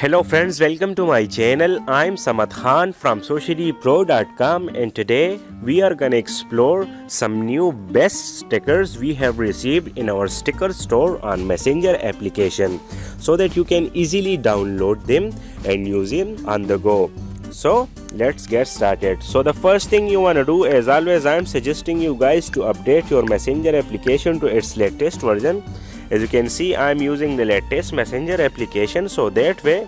Hello friends, welcome to my channel. I'm Samad Khan from sociallypro.com, and today we are gonna explore some new best stickers we have received in our sticker store on Messenger application so that you can easily download them and use them on the go. So let's get started. So the first thing you want to do, as always, I'm suggesting you guys to update your Messenger application to its latest version. As you can see, I'm using the latest Messenger application, so that way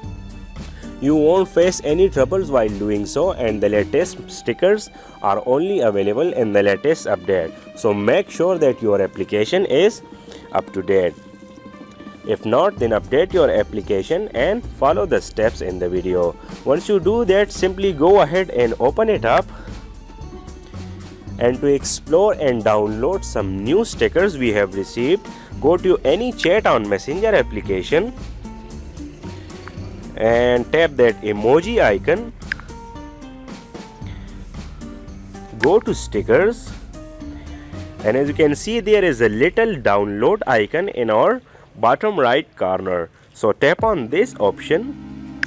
you won't face any troubles while doing so, and the latest stickers are only available in the latest update. So make sure that your application is up to date. If not, then update your application and follow the steps in the video. Once you do that, simply go ahead and open it up. And to explore and download some new stickers we have received, go to any chat on Messenger application and tap that emoji icon. Go to stickers, and as you can see, there is a little download icon in our bottom right corner. So tap on this option,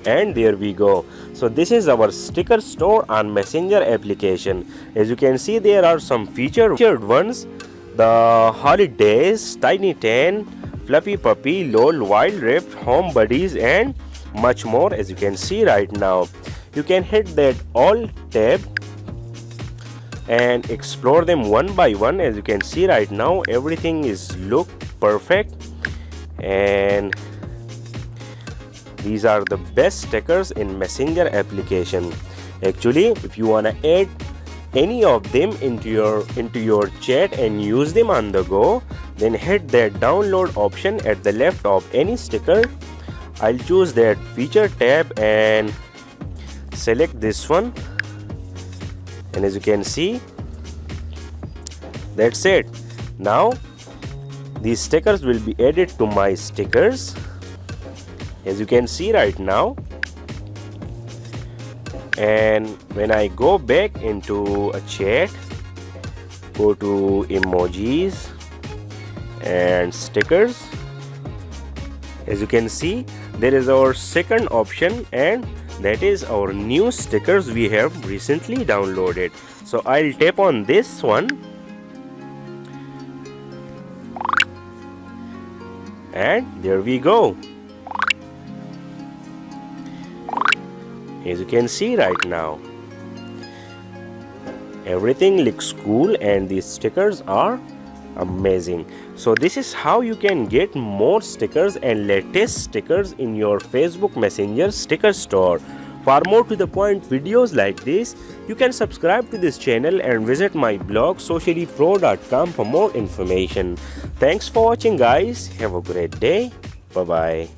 and there we go. So this is our sticker store on Messenger application. As you can see, there are some featured ones: the holidays, Tiny Tan, Fluffy Puppy, LOL, Wild Rift, Home Buddies, and much more. As you can see right now, you can hit that all tab and explore them one by one. As you can see right now, everything is look perfect, and these are the best stickers in Messenger application. Actually, if you want to add any of them into your chat and use them on the go, then hit that download option at the left of any sticker. I'll choose that feature tab and select this one, and as you can see, that's it. Now these stickers will be added to my stickers, as you can see right now. And when I go back into a chat, go to emojis and stickers, as you can see, there is our second option, and that is our new stickers we have recently downloaded. So I'll tap on this one, and there we go. As you can see right now, everything looks cool and these stickers are amazing. So this is how you can get more stickers and latest stickers in your Facebook Messenger sticker store. For more to the point videos like this, you can subscribe to this channel and visit my blog sociallypro.com for more information. Thanks for watching, guys. Have a great day. Bye bye.